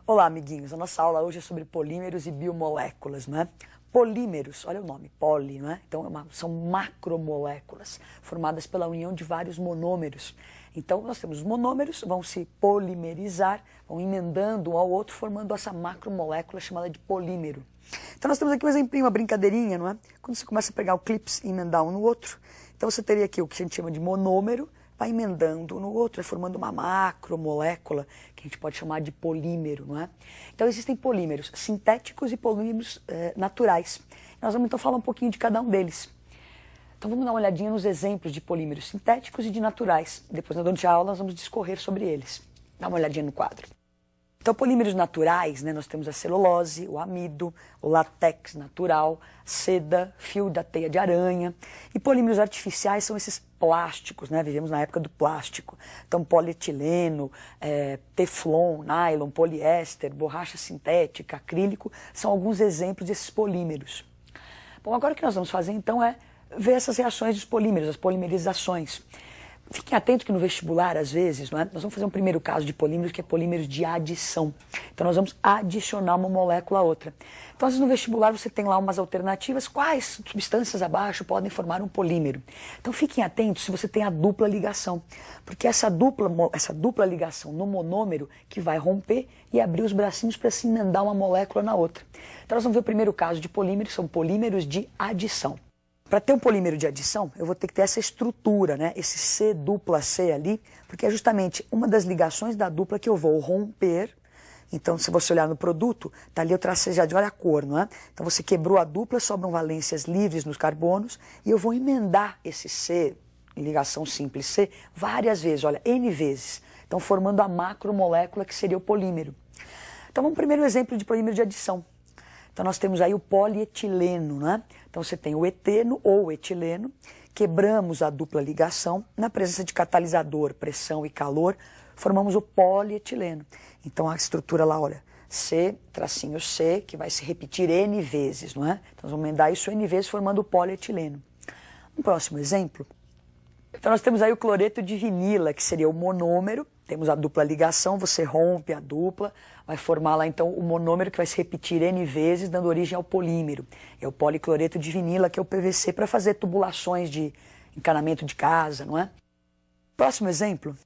Olá, amiguinhos. A nossa aula hoje é sobre polímeros e biomoléculas, não é? Polímeros, olha o nome, poli, não é? Então são macromoléculas formadas pela união de vários monômeros. Então nós temos os monômeros, vão se polimerizar, vão emendando um ao outro, formando essa macromolécula chamada de polímero. Então nós temos aqui um exemplinho, uma brincadeirinha, não é? Quando você começa a pegar o clips e emendar um no outro, então você teria aqui o que a gente chama de monômero, vai emendando um no outro, formando uma macromolécula, que a gente pode chamar de polímero, não é? Então existem polímeros sintéticos e polímeros naturais. Nós vamos então falar um pouquinho de cada um deles. Então vamos dar uma olhadinha nos exemplos de polímeros sintéticos e de naturais. Depois, durante a aula, nós vamos discorrer sobre eles. Dá uma olhadinha no quadro. Então, polímeros naturais, né, nós temos a celulose, o amido, o látex natural, seda, fio da teia de aranha. E polímeros artificiais são esses plásticos, né? Vivemos na época do plástico. Então, polietileno, teflon, nylon, poliéster, borracha sintética, acrílico, são alguns exemplos desses polímeros. Bom, agora o que nós vamos fazer, então, é ver essas reações dos polímeros, as polimerizações. Fiquem atentos que no vestibular, às vezes, não é? Nós vamos fazer um primeiro caso de polímeros, que é polímeros de adição. Então, nós vamos adicionar uma molécula a outra. Então, às vezes, no vestibular, você tem lá umas alternativas. Quais substâncias abaixo podem formar um polímero? Então, fiquem atentos se você tem a dupla ligação. Porque essa dupla ligação no monômero que vai romper e abrir os bracinhos para se emendar uma molécula na outra. Então, nós vamos ver o primeiro caso de polímeros, são polímeros de adição. Para ter um polímero de adição, eu vou ter que ter essa estrutura, né? Esse C dupla C ali, porque é justamente uma das ligações da dupla que eu vou romper. Então, se você olhar no produto, tá ali eu tracejadinho, olha a cor, não é? Então, você quebrou a dupla, sobram valências livres nos carbonos, e eu vou emendar esse C, ligação simples C, várias vezes, olha, N vezes. Então, formando a macromolécula que seria o polímero. Então, vamos primeiro exemplo de polímero de adição. Então, nós temos aí o polietileno, né? Então, você tem o eteno ou etileno, quebramos a dupla ligação, na presença de catalisador, pressão e calor, formamos o polietileno. Então, a estrutura lá, olha, C, tracinho C, que vai se repetir N vezes, não é? Então, nós vamos emendar isso N vezes, formando o polietileno. Um próximo exemplo. Então, nós temos aí o cloreto de vinila, que seria o monômero. Temos a dupla ligação, você rompe a dupla, vai formar lá então o monômero que vai se repetir N vezes, dando origem ao polímero. É o policloreto de vinila, que é o PVC, para fazer tubulações de encanamento de casa, não é? Próximo exemplo.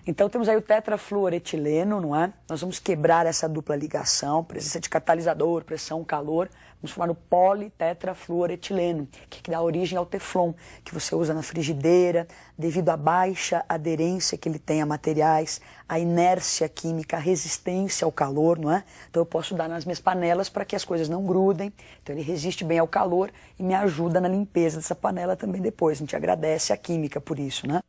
Então temos aí o tetrafluoretileno, não é? Nós vamos quebrar essa dupla ligação, presença de catalisador, pressão, calor, vamos formar o politetrafluoretileno, que dá origem ao teflon, que você usa na frigideira, devido à baixa aderência que ele tem a materiais, a inércia química, a resistência ao calor, não é? Então eu posso dar nas minhas panelas para que as coisas não grudem, então ele resiste bem ao calor e me ajuda na limpeza dessa panela também depois. A gente agradece a química por isso, né?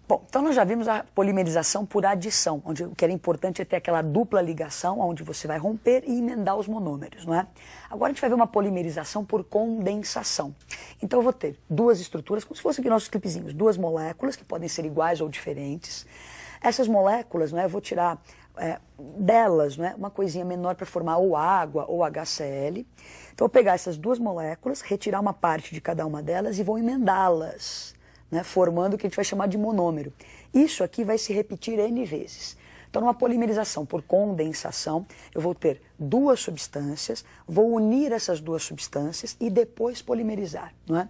Bom, então nós já vimos a polimerização por adição, onde o que era importante é ter aquela dupla ligação, onde você vai romper e emendar os monômeros, não é? Agora a gente vai ver uma polimerização por condensação. Então eu vou ter duas estruturas, como se fossem aqui nossos clipezinhos, duas moléculas que podem ser iguais ou diferentes. Essas moléculas, não é, eu vou tirar delas, não é, uma coisinha menor para formar ou água ou HCl. Então eu vou pegar essas duas moléculas, retirar uma parte de cada uma delas e vou emendá-las, né, formando o que a gente vai chamar de monômero. Isso aqui vai se repetir N vezes. Então, numa polimerização por condensação, eu vou ter duas substâncias, vou unir essas duas substâncias e depois polimerizar, não é?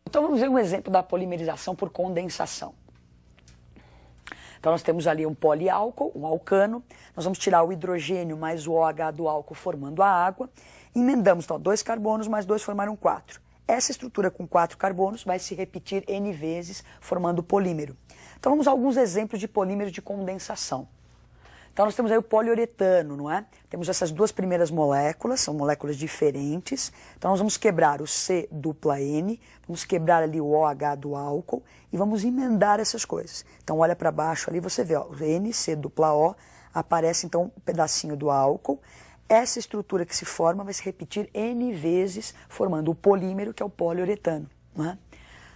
Então, vamos ver um exemplo da polimerização por condensação. Então, nós temos ali um poliálcool, um alcano, nós vamos tirar o hidrogênio mais o OH do álcool formando a água, emendamos, então, 2 carbonos mais 2 formaram 4. Essa estrutura com 4 carbonos vai se repetir N vezes, formando o polímero. Então vamos a alguns exemplos de polímeros de condensação. Então nós temos aí o poliuretano, não é? Temos essas duas primeiras moléculas, são moléculas diferentes. Então nós vamos quebrar o C dupla N, vamos quebrar ali o OH do álcool e vamos emendar essas coisas. Então olha para baixo ali, você vê, ó, o N, C dupla O, aparece então um pedacinho do álcool. Essa estrutura que se forma vai se repetir N vezes, formando o polímero, que é o poliuretano, não é?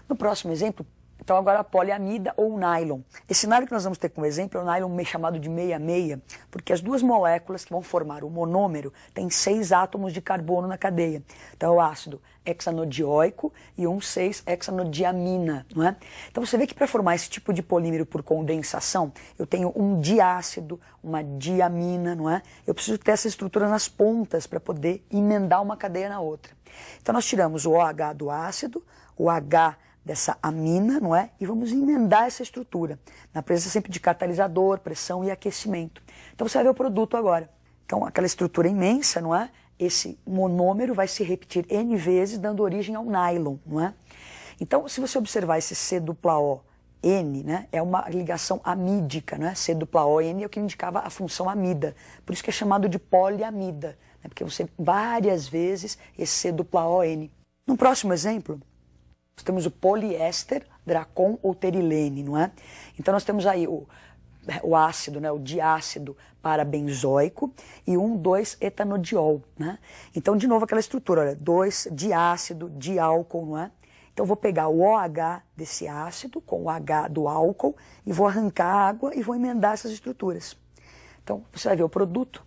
No próximo exemplo, Então agora a poliamida ou nylon. Esse nylon que nós vamos ter como exemplo é o nylon chamado de 66, porque as duas moléculas que vão formar o monômero têm 6 átomos de carbono na cadeia. Então é o ácido hexanodioico e um 6-hexanodiamina, não é? Então você vê que para formar esse tipo de polímero por condensação, eu tenho um diácido, uma diamina, não é? Eu preciso ter essa estrutura nas pontas para poder emendar uma cadeia na outra. Então nós tiramos o OH do ácido, o H dessa amina, não é? E vamos emendar essa estrutura, na presença sempre de catalisador, pressão e aquecimento. Então você vai ver o produto agora. Então aquela estrutura imensa, não é? Esse monômero vai se repetir N vezes, dando origem ao nylon, não é? Então, se você observar esse C-O-N, né, é uma ligação amídica, né? C-O-N é o que indicava a função amida, por isso que é chamado de poliamida, né? Porque você várias vezes esse C-O-N. No próximo exemplo, nós temos o poliéster, dracon ou terilene, não é? Então nós temos aí o ácido, né, o diácido parabenzoico e 2-etanodiol, né? Então, de novo, aquela estrutura, olha, 2 diácido, diálcool, não é? Então, eu vou pegar o OH desse ácido com o H do álcool e vou arrancar a água e vou emendar essas estruturas. Então, você vai ver o produto.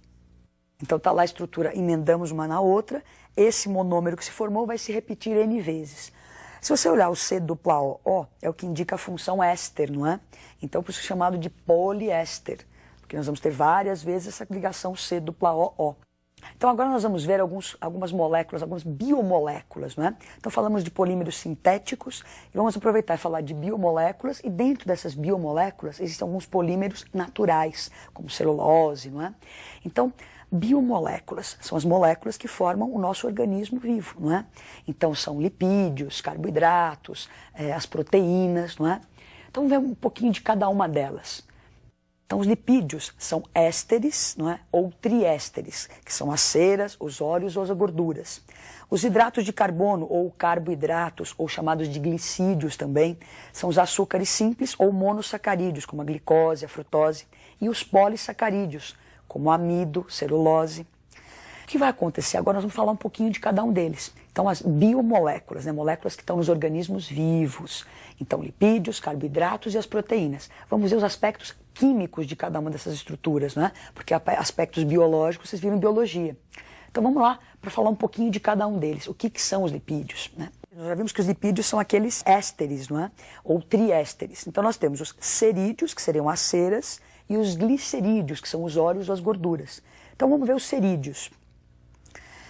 Então, está lá a estrutura, emendamos uma na outra. Esse monômero que se formou vai se repetir N vezes. Se você olhar o C-O, é o que indica a função éster, não é? Então, por isso é chamado de poliéster, porque nós vamos ter várias vezes essa ligação C-O. Então, agora nós vamos ver algumas moléculas, algumas biomoléculas, não é? Então, falamos de polímeros sintéticos e vamos aproveitar e falar de biomoléculas, e dentro dessas biomoléculas existem alguns polímeros naturais, como celulose, não é? Então, biomoléculas são as moléculas que formam o nosso organismo vivo, não é? Então são lipídios, carboidratos, as proteínas, não é? Então vamos ver um pouquinho de cada uma delas. Então os lipídios são ésteres, não é? Ou triésteres, que são as ceras, os óleos ou as gorduras. Os hidratos de carbono ou carboidratos, ou chamados de glicídios também, são os açúcares simples ou monossacarídeos, como a glicose, a frutose, e os polissacarídeos, como amido, celulose. O que vai acontecer? Agora nós vamos falar um pouquinho de cada um deles. Então, as biomoléculas, né? Moléculas que estão nos organismos vivos. Então, lipídios, carboidratos e as proteínas. Vamos ver os aspectos químicos de cada uma dessas estruturas, né? Porque aspectos biológicos vocês viram em biologia. Então, vamos lá para falar um pouquinho de cada um deles. O que são os lipídios, né? Nós já vimos que os lipídios são aqueles ésteres, não é? Ou triésteres. Então, nós temos os cerídeos, que seriam as ceras, e os glicerídeos, que são os óleos ou as gorduras. Então vamos ver os cerídeos.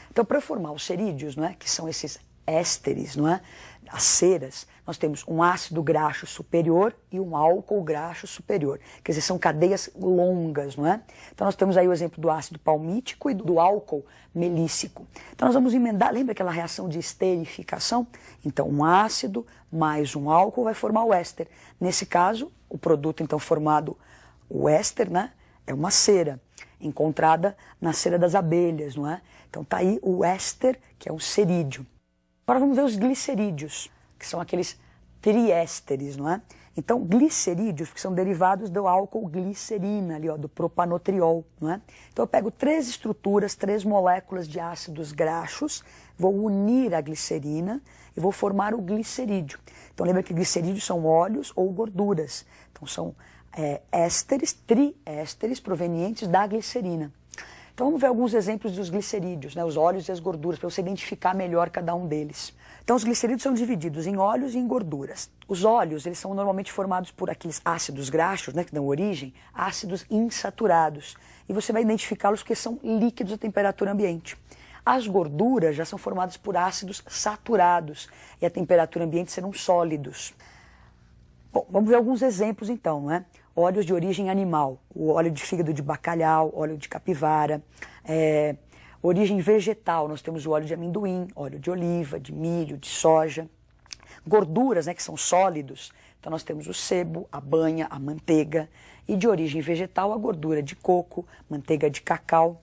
Então, para formar os cerídeos, não é, que são esses ésteres, não é, as ceras, nós temos um ácido graxo superior e um álcool graxo superior. Quer dizer, são cadeias longas, não é? Então nós temos aí o exemplo do ácido palmítico e do álcool melíssico. Então nós vamos emendar, lembra aquela reação de esterificação? Então um ácido mais um álcool vai formar o éster. Nesse caso, o produto então formado, o éster, né, é uma cera, encontrada na cera das abelhas, não é? Então tá aí o éster, que é um cerídeo. Agora vamos ver os glicerídeos, que são aqueles triésteres, não é? Então, glicerídeos, que são derivados do álcool glicerina, ali, ó, do propanotriol, não é? Então eu pego 3 estruturas, 3 moléculas de ácidos graxos, vou unir a glicerina e vou formar o glicerídeo. Então lembra que glicerídeos são óleos ou gorduras. Então são ésteres, triésteres provenientes da glicerina. Então vamos ver alguns exemplos dos glicerídeos, né, os óleos e as gorduras, para você identificar melhor cada um deles. Então os glicerídeos são divididos em óleos e em gorduras. Os óleos, eles são normalmente formados por aqueles ácidos graxos, né, que dão origem a ácidos insaturados. E você vai identificá-los porque são líquidos a temperatura ambiente. As gorduras já são formadas por ácidos saturados e a temperatura ambiente serão sólidos. Bom, vamos ver alguns exemplos então, né? Óleos de origem animal, o óleo de fígado de bacalhau, óleo de capivara. Origem vegetal, nós temos o óleo de amendoim, óleo de oliva, de milho, de soja. Gorduras, né, que são sólidos, então nós temos o sebo, a banha, a manteiga. E de origem vegetal, a gordura de coco, manteiga de cacau.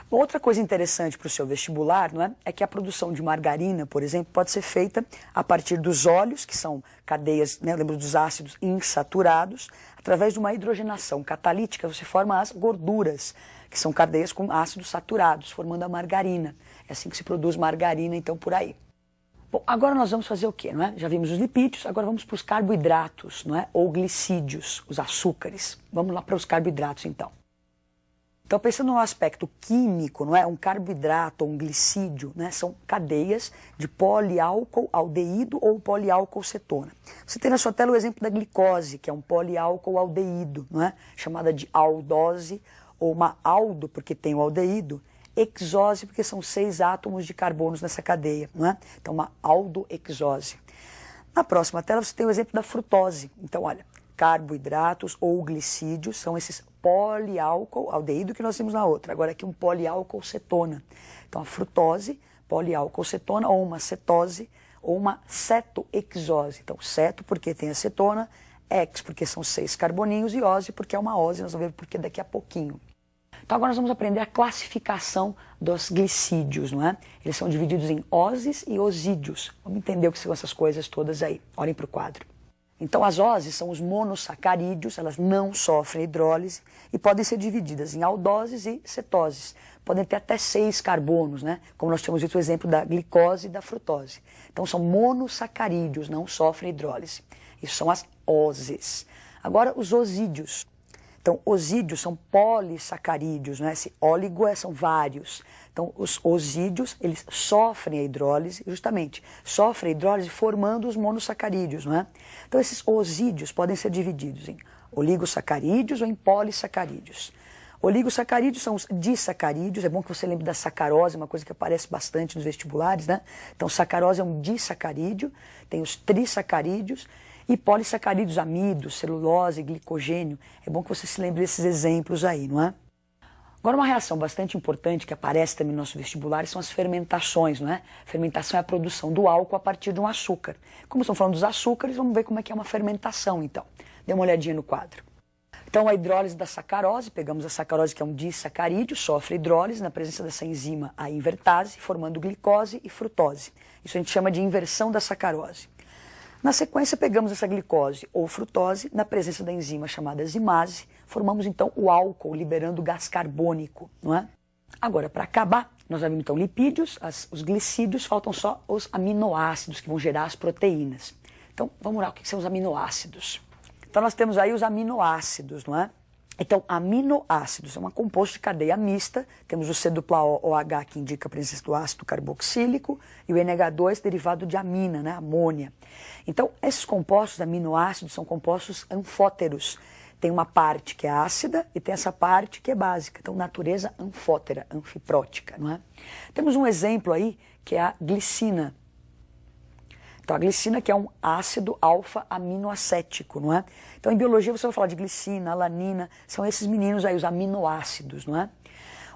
Outra coisa interessante para o seu vestibular, não é? É que a produção de margarina, por exemplo, pode ser feita a partir dos óleos, que são cadeias, né, lembra dos ácidos insaturados, através de uma hidrogenação catalítica, você forma as gorduras, que são cadeias com ácidos saturados, formando a margarina. É assim que se produz margarina, então, por aí. Bom, agora nós vamos fazer o quê, não é? Já vimos os lipídios, agora vamos para os carboidratos, não é? Ou glicídios, os açúcares. Vamos lá para os carboidratos, então. Então, pensando no aspecto químico, não é? Um carboidrato ou um glicídio, né? São cadeias de poliálcool aldeído ou poliálcool cetona. Você tem na sua tela o exemplo da glicose, que é um poliálcool aldeído, não é? Chamada de aldose, ou uma aldo, porque tem o aldeído, hexose, porque são 6 átomos de carbonos nessa cadeia, não é? Então, uma aldohexose. Na próxima tela, você tem o exemplo da frutose. Então, olha, carboidratos ou glicídios são esses poliálcool aldeído que nós vimos na outra. Agora aqui um poliálcool cetona. Então, a frutose, poliálcool cetona, ou uma cetose, ou uma cetohexose. Então, ceto porque tem acetona, hex porque são 6 carboninhos e ose porque é uma ose, nós vamos ver porque daqui a pouquinho. Então agora nós vamos aprender a classificação dos glicídios, não é? Eles são divididos em oses e osídios. Vamos entender o que são essas coisas todas aí. Olhem para o quadro. Então as oses são os monossacarídeos, elas não sofrem hidrólise e podem ser divididas em aldoses e cetoses. Podem ter até 6 carbonos, né? Como nós tínhamos visto o exemplo da glicose e da frutose. Então são monossacarídeos, não sofrem hidrólise. Isso são as oses. Agora os osídios. Então, osídios são polissacarídeos, né? Esse óligo são vários. Então, os osídios, eles sofrem a hidrólise, justamente, sofrem a hidrólise formando os monossacarídeos, não é? Então, esses osídios podem ser divididos em oligosacarídeos ou em polissacarídeos. Oligosacarídeos são os disacarídeos, é bom que você lembre da sacarose, uma coisa que aparece bastante nos vestibulares, né? Então, sacarose é um disacarídeo, tem os trissacarídeos, e polissacarídeos, amidos, celulose, glicogênio. É bom que você se lembre desses exemplos aí, não é? Agora, uma reação bastante importante que aparece também no nosso vestibular são as fermentações, não é? Fermentação é a produção do álcool a partir de um açúcar. Como estamos falando dos açúcares, vamos ver como é que é uma fermentação, então. Dê uma olhadinha no quadro. Então, a hidrólise da sacarose, pegamos a sacarose, que é um disacarídeo, sofre hidrólise na presença dessa enzima, a invertase, formando glicose e frutose. Isso a gente chama de inversão da sacarose. Na sequência, pegamos essa glicose ou frutose na presença da enzima chamada zimase, formamos então o álcool, liberando gás carbônico, não é? Agora, para acabar, nós já vimos então lipídios, os glicídios, faltam só os aminoácidos que vão gerar as proteínas. Então, vamos lá, o que são os aminoácidos? Então, nós temos aí os aminoácidos, não é? Então, aminoácidos é um composto de cadeia mista, temos o C-OH que indica a presença do ácido carboxílico e o NH2 derivado de amina, né, amônia. Então, esses compostos aminoácidos são compostos anfóteros. Tem uma parte que é ácida e tem essa parte que é básica. Então, natureza anfótera, anfiprótica, não é? Temos um exemplo aí que é a glicina. Então, a glicina que é um ácido alfa-aminoacético, não é? Então, em biologia você vai falar de glicina, alanina, são esses meninos aí, os aminoácidos, não é?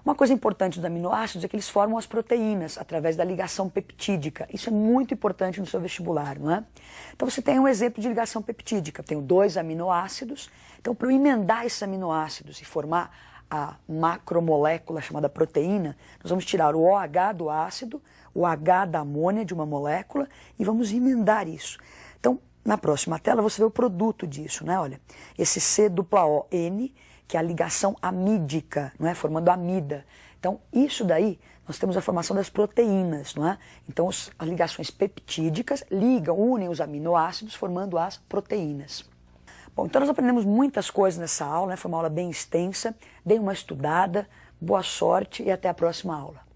Uma coisa importante dos aminoácidos é que eles formam as proteínas através da ligação peptídica. Isso é muito importante no seu vestibular, não é? Então, você tem um exemplo de ligação peptídica. Tenho 2 aminoácidos. Então, para eu emendar esses aminoácidos e formar a macromolécula chamada proteína, nós vamos tirar o OH do ácido, o H da amônia de uma molécula e vamos emendar isso. Então, na próxima tela você vê o produto disso, né? Olha, esse C-ON, que é a ligação amídica, não é? Formando amida. Então, isso daí, nós temos a formação das proteínas, não é? Então, as ligações peptídicas unem os aminoácidos, formando as proteínas. Bom, então nós aprendemos muitas coisas nessa aula, né? Foi uma aula bem extensa. Dê uma estudada, boa sorte e até a próxima aula.